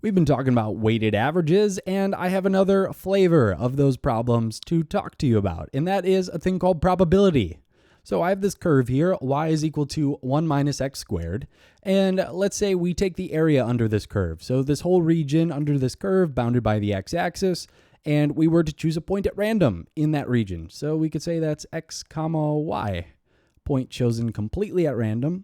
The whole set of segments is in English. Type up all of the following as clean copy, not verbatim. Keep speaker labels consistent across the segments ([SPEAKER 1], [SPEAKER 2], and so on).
[SPEAKER 1] We've been talking about weighted averages, and I have another flavor of those problems to talk to you about, and that is a thing called probability. So I have this curve here, y is equal to 1 minus x squared, and let's say we take the area under this curve. So this whole region under this curve bounded by the x-axis, and we were to choose a point at random in that region. So we could say that's x comma y, point chosen completely at random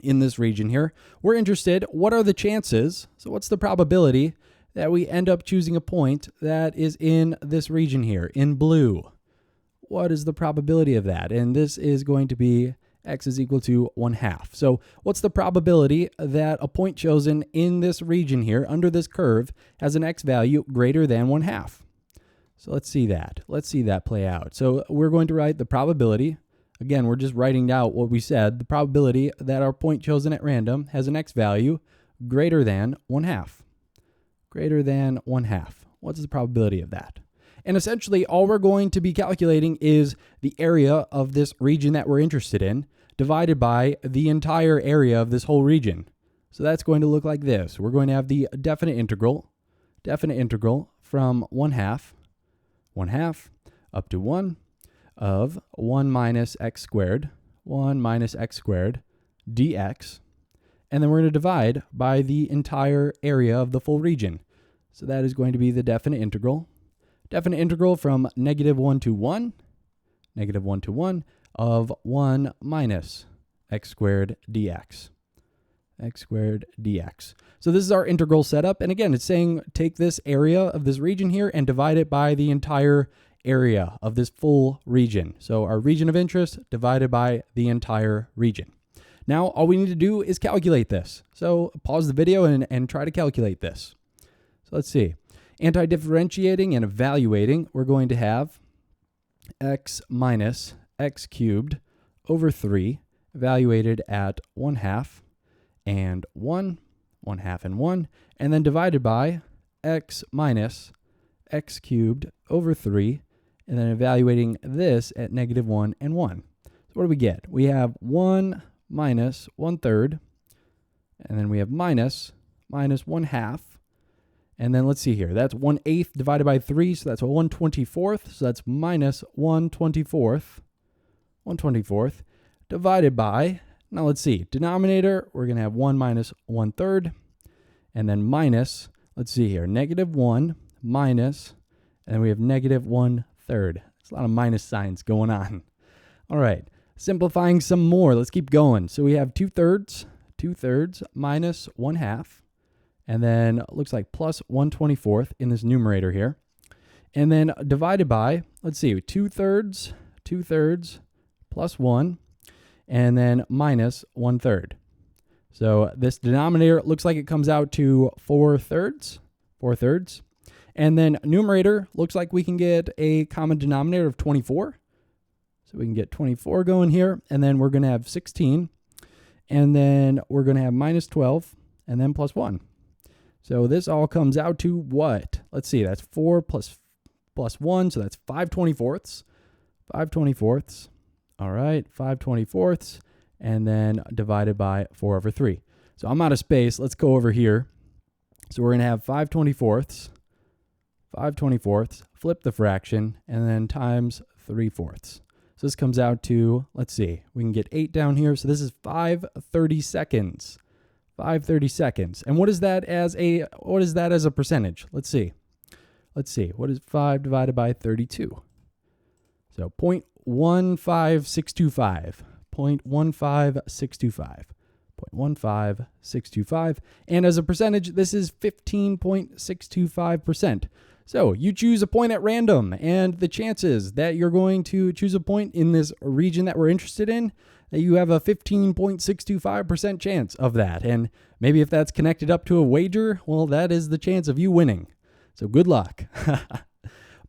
[SPEAKER 1] in this region here. We're interested, what are the chances, so what's the probability that we end up choosing a point that is in this region here, in blue? What is the probability of that? And this is going to be x is equal to 1/2. So what's the probability that a point chosen in this region here, under this curve, has an x value greater than 1/2? So let's see that. Let's see that play out. So we're going to write the probability. Again, we're just writing out what we said, the probability that our point chosen at random has an x value greater than 1/2. Greater than 1/2. What's the probability of that? And essentially, all we're going to be calculating is the area of this region that we're interested in divided by the entire area of this whole region. So that's going to look like this. We're going to have the definite integral from 1/2 up to 1 of 1 minus x squared dx, and then we're going to divide by the entire area of the full region. So that is going to be the definite integral from -1 to 1 of 1 minus x squared dx. So this is our integral setup, and again, it's saying take this area of this region here and divide it by the entire area of this full region. So our region of interest divided by the entire region. Now, all we need to do is calculate this. So pause the video and try to calculate this. So let's see. Anti-differentiating and evaluating, we're going to have x minus x cubed over 3 evaluated at 1/2 and 1, 1/2 and 1, and then divided by x minus x cubed over 3, and then evaluating this at -1 and 1. So what do we get? We have 1 minus 1/3, and then we have minus 1/2, and then let's see here. That's 1/8 divided by 3, so that's a 1/24th, so that's minus 1/24th divided by, now let's see, denominator, we're going to have 1 minus 1/3, and then minus, let's see here, -1 minus, and then we have -1/3. There's a lot of minus signs going on. All right, simplifying some more. Let's keep going. So we have 2/3 minus 1/2, and then it looks like plus 1/24th in this numerator here. And then divided by, let's see, 2/3 plus 1, and then minus 1/3. So this denominator looks like it comes out to 4/3. And then numerator looks like we can get a common denominator of 24. So we can get 24 going here, and then we're going to have 16, and then we're going to have minus 12, and then plus 1. So this all comes out to what? Let's see, that's 4 plus 1, so that's 5/24. 5/24. All right, 5/24, and then divided by 4/3. So I'm out of space. Let's go over here. So we're going to have 5/24, flip the fraction, and then times 3/4. So this comes out to, let's see, we can get 8 down here. So this is 5/32. 5/32. And what is that as a percentage? Let's see. What is 5 divided by 32? So 0.15625. 0.15625. And as a percentage, this is 15.625%. So you choose a point at random, and the chances that you're going to choose a point in this region that we're interested in, that you have a 15.625% chance of that. And maybe if that's connected up to a wager, well, that is the chance of you winning. So good luck.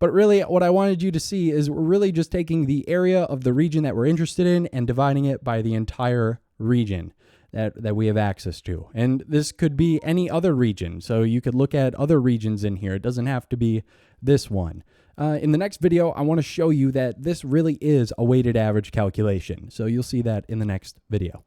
[SPEAKER 1] But really, what I wanted you to see is we're really just taking the area of the region that we're interested in and dividing it by the entire region that we have access to. And this could be any other region. So you could look at other regions in here. It doesn't have to be this one. In the next video, I want to show you that this really is a weighted average calculation. So you'll see that in the next video.